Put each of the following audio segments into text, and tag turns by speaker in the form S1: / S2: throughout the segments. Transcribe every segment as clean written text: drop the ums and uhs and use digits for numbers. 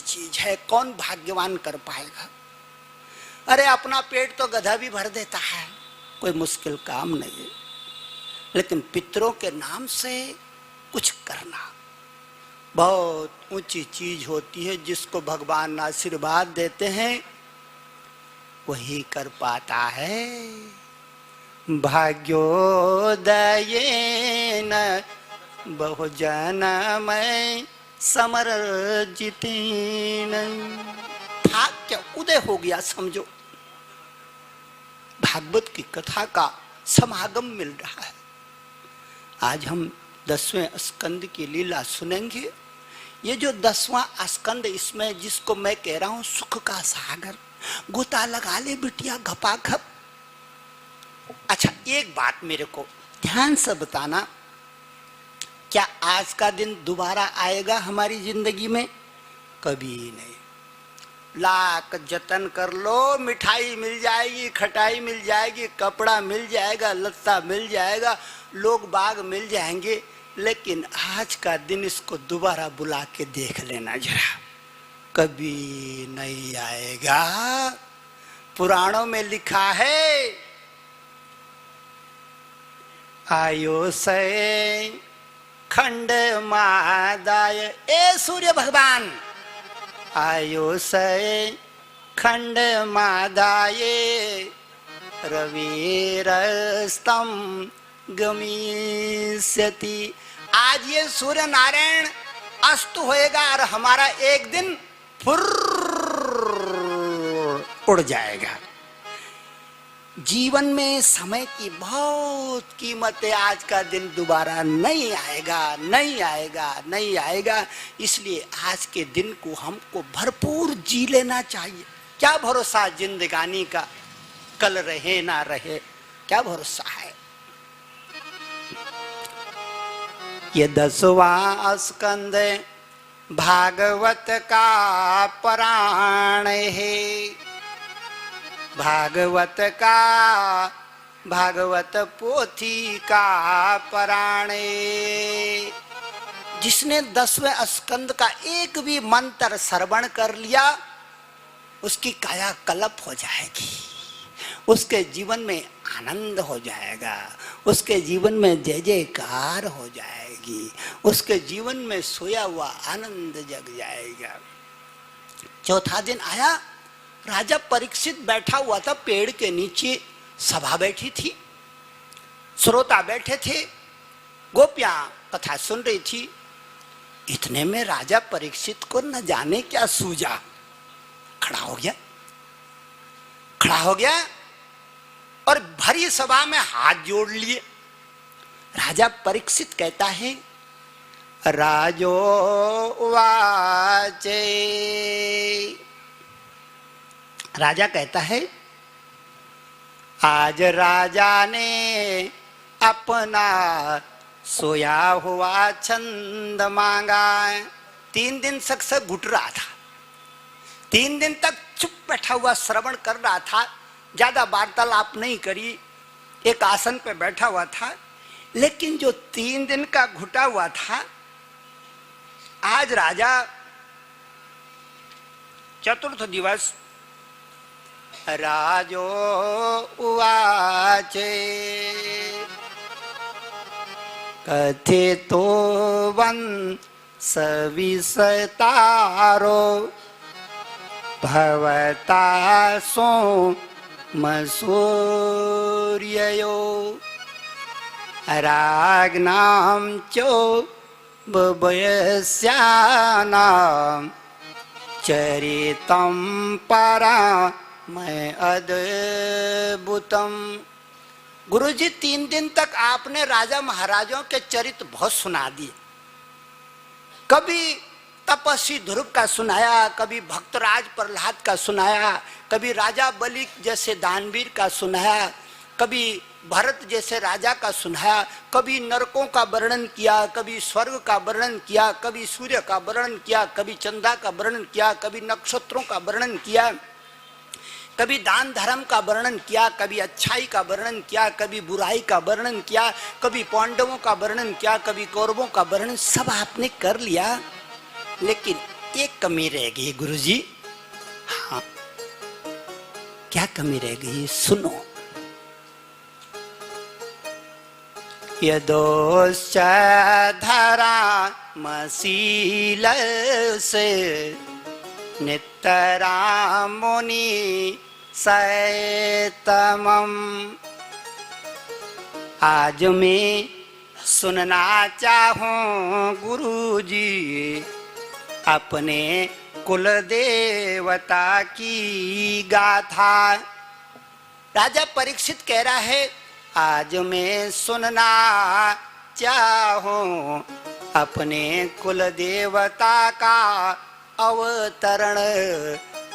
S1: चीज है, कौन भाग्यवान कर पाएगा। अरे अपना पेट तो गधा भी भर देता है, कोई मुश्किल काम नहीं है, लेकिन पितरों के नाम से कुछ करना बहुत ऊंची चीज होती है। जिसको भगवान आशीर्वाद देते हैं वही कर पाता है। भाग्योदयेन बहुजनमय समर्जितेन। भाग्य उदय हो गया समझो, भागवत की कथा का समागम मिल रहा है। आज हम 10वें स्कंद की लीला सुनेंगे। ये जो 10वां स्कंद, इसमें जिसको मैं कह रहा हूं सुख का सागर, गोता लगा ले बिटिया घपाघप। अच्छा, एक बात मेरे को ध्यान से बताना, क्या आज का दिन दोबारा आएगा हमारी जिंदगी में? कभी नहीं। लाख जतन कर लो, मिठाई मिल जाएगी, खटाई मिल जाएगी, कपड़ा मिल जाएगा, लत्ता मिल जाएगा, लोग बाग मिल जाएंगे, लेकिन आज का दिन इसको दोबारा बुला के देख लेना जरा, कभी नहीं आएगा। पुराणों में लिखा है, आयो से खंड मादाय, ए सूर्य भगवान आयो से खंड मादाये रविरस्तम गमिष्यति। आज ये सूर्य नारायण अस्त होएगा और हमारा एक दिन फुर उड़ जाएगा। जीवन में समय की बहुत कीमत है। आज का दिन दोबारा नहीं आएगा, नहीं आएगा, नहीं आएगा। इसलिए आज के दिन को हमको भरपूर जी लेना चाहिए। क्या भरोसा जिंदगानी का, कल रहे ना रहे, क्या भरोसा है। ये 10वां स्कंद भागवत का पुराण है। भागवत पोथी का पुराण। जिसने 10वें स्कंद का एक भी मंत्र श्रवण कर लिया उसकी काया कल्प हो जाएगी, उसके जीवन में आनंद हो जाएगा, उसके जीवन में जय जयकार हो जाएगी, उसके जीवन में सोया हुआ आनंद जग जाएगा। चौथा दिन आया, राजा परीक्षित बैठा हुआ था पेड़ के नीचे, सभा बैठी थी, श्रोता बैठे थे, गोपियां कथा सुन रही थी। इतने में राजा परीक्षित को न जाने क्या सूझा, खड़ा हो गया और भरी सभा में हाथ जोड़ लिए। राजा परीक्षित कहता है, राजो वाचे। राजा कहता है, आज राजा ने अपना सोया हुआ छंद मांगा। 3 दिन तक से घुट रहा था, 3 दिन तक चुप बैठा हुआ श्रवण कर रहा था, ज्यादा वार्तालाप नहीं करी, एक आसन पे बैठा हुआ था। लेकिन जो 3 दिन का घुटा हुआ था, आज राजा चतुर्थ दिवस राजो उवाचे कथितो वंश विस्तारो भवता सोमसूर्ययो राज्ञां चो बभयस्यानां चरितं मैं अद्भुतम। गुरुजी 3 दिन तक आपने राजा महाराजों के चरित्र बहुत सुना दिए। कभी तपस्वी ध्रुव का सुनाया, कभी भक्तराज प्रहलाद का सुनाया, कभी राजा बलि जैसे दानवीर का सुनाया, कभी भरत जैसे राजा का सुनाया, कभी नरकों का वर्णन किया, कभी स्वर्ग का वर्णन किया, कभी सूर्य का वर्णन किया, कभी चंद्रा का वर्णन किया, कभी नक्षत्रों का वर्णन किया, कभी दान धर्म का वर्णन किया, कभी अच्छाई का वर्णन किया, कभी बुराई का वर्णन किया, कभी पांडवों का वर्णन किया, कभी कौरवों का वर्णन, सब आपने कर लिया। लेकिन एक कमी रह गई गुरुजी। हाँ, क्या कमी रह गई सुनो। यदोश्च धरा मसील से नितरा मुनि सैतमम। आज मैं सुनना चाहूं गुरुजी अपने कुल देवता की गाथा। राजा परीक्षित कह रहा है आज मैं सुनना चाहूं अपने कुल देवता का अवतरण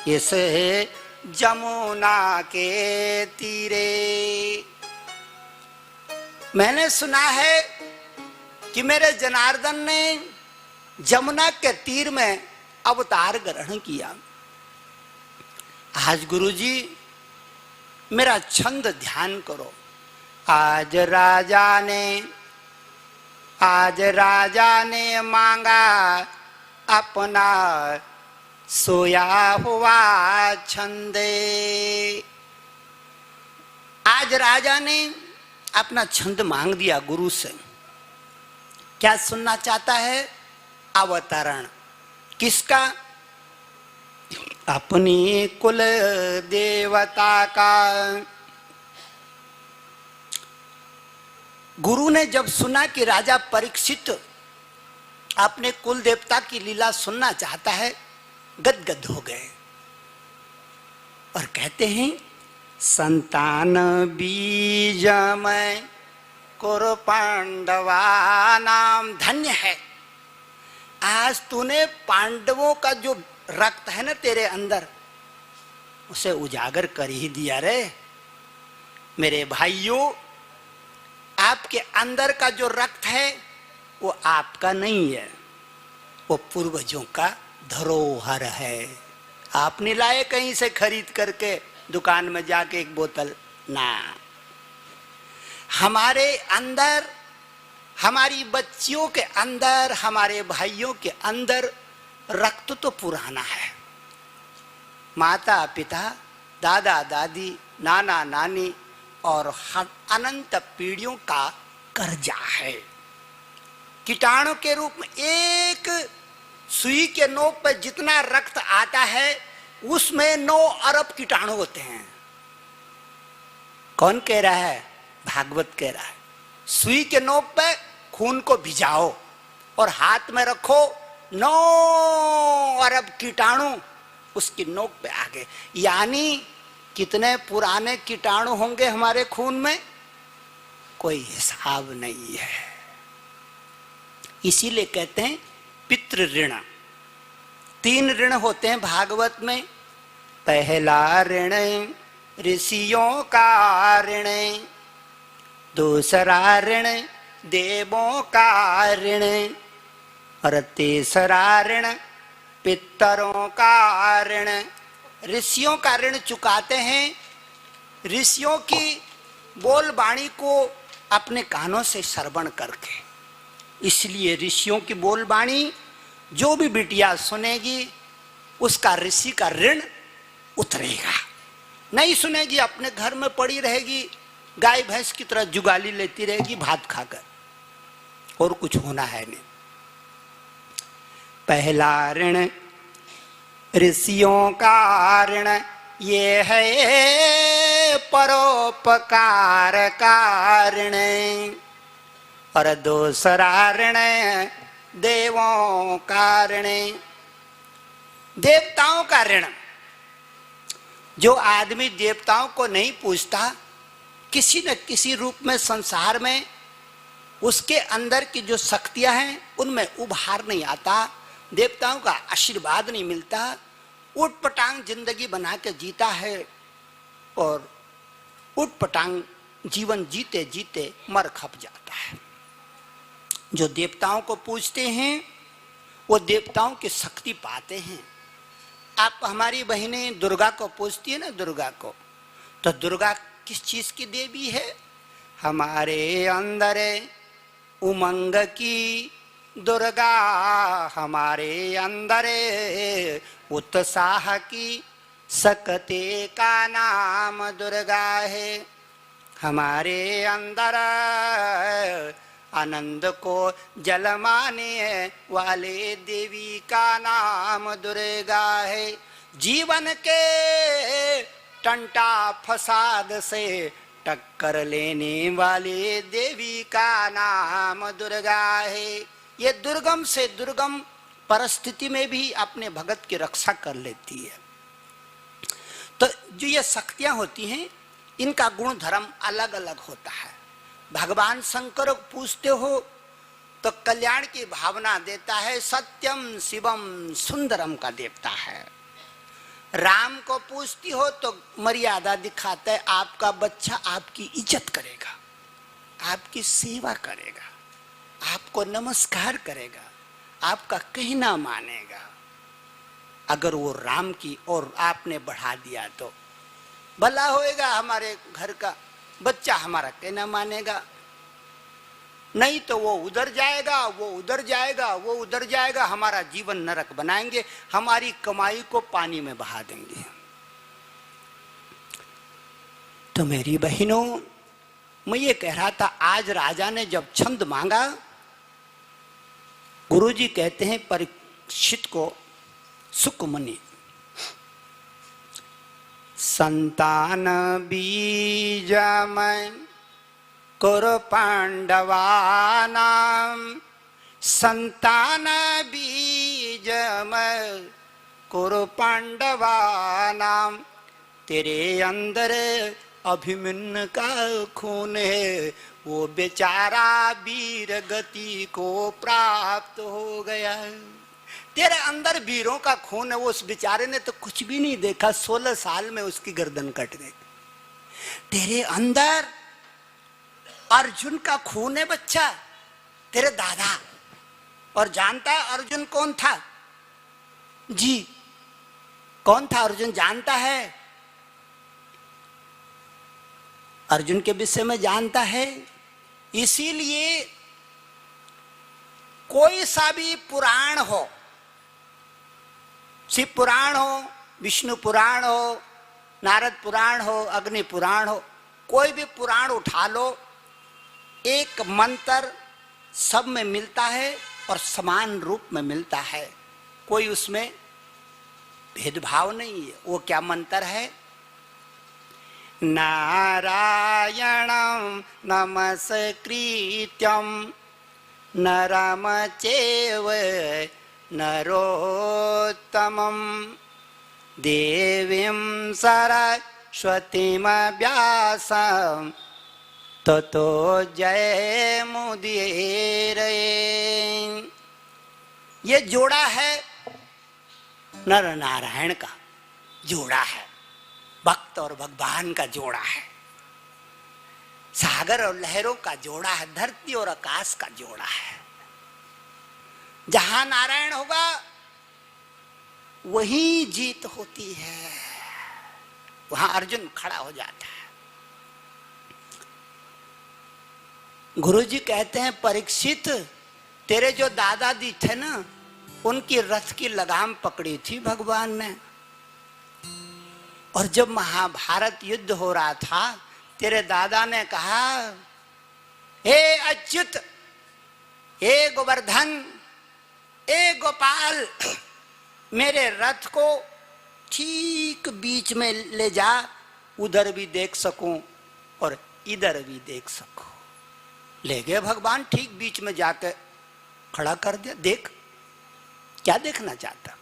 S1: इस जमुना के तीरे। मैंने सुना है कि मेरे जनार्दन ने जमुना के तीर में अवतार ग्रहण किया। आज गुरुजी मेरा छंद ध्यान करो। आज राजा ने मांगा अपना सोया हुआ छंदे। आज राजा ने अपना छंद मांग दिया गुरु से। क्या सुनना चाहता है? अवतरण किसका? अपनी कुल देवता का। गुरु ने जब सुना कि राजा परीक्षित अपने कुल देवता की लीला सुनना चाहता है, गदगद हो गए और कहते हैं संतान बीजमय कुरु पांडवा नाम। धन्य है आज तूने पांडवों का जो रक्त है ना तेरे अंदर, उसे उजागर कर ही दिया रे। मेरे भाइयों, आपके अंदर का जो रक्त है वो आपका नहीं है, वो पूर्वजों का धरोहर है। आपने लाए कहीं से खरीद करके दुकान में जाके एक बोतल ना। हमारे अंदर, हमारी बच्चियों के अंदर, हमारे भाइयों के अंदर रक्त तो पुराना है। माता पिता, दादा दादी, नाना नानी और अनंत पीढ़ियों का कर्जा है। कीटाणु के रूप में एक सुई के नोक पर जितना रक्त आता है उसमें 9 अरब कीटाणु होते हैं। कौन कह रहा है? भागवत कह रहा है। सुई के नोक पे खून को भिजाओ और हाथ में रखो, 9 अरब कीटाणु उसकी नोक पे आ गए। यानी कितने पुराने कीटाणु होंगे हमारे खून में, कोई हिसाब नहीं है। इसीलिए कहते हैं पितृ ऋण। 3 ऋण होते हैं भागवत में। पहला ऋण ऋषियों का ऋण, दूसरा ऋण देवों का ऋण और तीसरा ऋण पितरों का ऋण। ऋषियों का ऋण चुकाते हैं। ऋषियों की बोल वाणी को अपने कानों से श्रवण करके। इसलिए ऋषियों की बोल वाणी जो भी बिटिया सुनेगी उसका ऋषि का ऋण उतरेगा। नहीं सुनेगी अपने घर में पड़ी रहेगी, गाय भैंस की तरह जुगाली लेती रहेगी भात खाकर, और कुछ होना है नहीं। पहला ऋण ऋषियों का ऋण ये है परोपकार का ऋण और दूसरा ऋण देवों का ऋण। देवताओं का ऋण, जो आदमी देवताओं को नहीं पूजता, किसी न किसी रूप में संसार में उसके अंदर की जो शक्तियां हैं उनमें उभार नहीं आता, देवताओं का आशीर्वाद नहीं मिलता, उटपटांग जिंदगी बना के जीता है और उटपटांग जीवन जीते जीते मर खप जाता है। जो देवताओं को पूजते हैं वो देवताओं की शक्ति पाते हैं। आप हमारी बहनें दुर्गा को पूजती है ना, दुर्गा को, तो दुर्गा किस चीज की देवी है? हमारे अंदर उमंग की, दुर्गा हमारे अंदर उत्साह की सकते का नाम दुर्गा है। हमारे अंदर आनंद को जलमाने वाले देवी का नाम दुर्गा है। जीवन के टंटा फसाद से टक्कर लेने वाले देवी का नाम दुर्गा है। ये दुर्गम से दुर्गम परिस्थिति में भी अपने भगत की रक्षा कर लेती है। तो जो ये शक्तियां होती हैं, इनका गुण धर्म अलग अलग होता है। भगवान शंकर को पूछते हो तो कल्याण की भावना देता है, सत्यम शिवम सुंदरम का देवता है। राम को पूछती हो तो मर्यादा दिखाता है, आपका बच्चा आपकी इज्जत करेगा, आपकी सेवा करेगा, आपको नमस्कार करेगा, आपका कहना मानेगा। अगर वो राम की और आपने बढ़ा दिया तो भला होएगा, हमारे घर का बच्चा हमारा कहना मानेगा। नहीं तो वो उधर जाएगा, वो उधर जाएगा, वो उधर जाएगा, हमारा जीवन नरक बनाएंगे, हमारी कमाई को पानी में बहा देंगे। तो मेरी बहनों, मैं ये कह रहा था, आज राजा ने जब छंद मांगा, गुरुजी कहते हैं परीक्षित को, सुकमनि संतान बीजमय कुरु पांडवानां, संतान बीजमय कुरु पांडवानां। तेरे अंदर अभिमन्यु का खून है, वो बेचारा वीर गति को प्राप्त हो गया। तेरे अंदर वीरों का खून है, वो उस बेचारे ने तो कुछ भी नहीं देखा, 16 साल में उसकी गर्दन कट गई। तेरे अंदर अर्जुन का खून है बच्चा, तेरे दादा। और जानता है अर्जुन कौन था? जी, कौन था अर्जुन जानता है? अर्जुन के विषय में जानता है। इसीलिए कोई सा भी पुराण हो, शिव पुराण हो, विष्णु पुराण हो, नारद पुराण हो, अग्नि पुराण हो, कोई भी पुराण उठा लो, एक मंत्र सब में मिलता है और समान रूप में मिलता है, कोई उसमें भेदभाव नहीं है। वो क्या मंत्र है? नारायणं नमस्कृत्यं नरं चैव नरोत्तमं देवीं सरस्वतीं व्यासं ततो जयमुदीरये। ये जोड़ा है नर नारायण का जोड़ा है, भक्त और भगवान का जोड़ा है, सागर और लहरों का जोड़ा है, धरती और आकाश का जोड़ा है। जहां नारायण होगा वही जीत होती है, वहां अर्जुन खड़ा हो जाता है। गुरुजी कहते हैं परीक्षित, तेरे जो दादाजी थे ना, उनकी रथ की लगाम पकड़ी थी भगवान ने। और जब महाभारत युद्ध हो रहा था, तेरे दादा ने कहा, हे अच्युत, हे गोवर्धन, हे गोपाल, मेरे रथ को ठीक बीच में ले जा, उधर भी देख सकूं और इधर भी देख सकूं। ले गए भगवान, ठीक बीच में जाकर खड़ा कर दिया। देख, क्या देखना चाहता?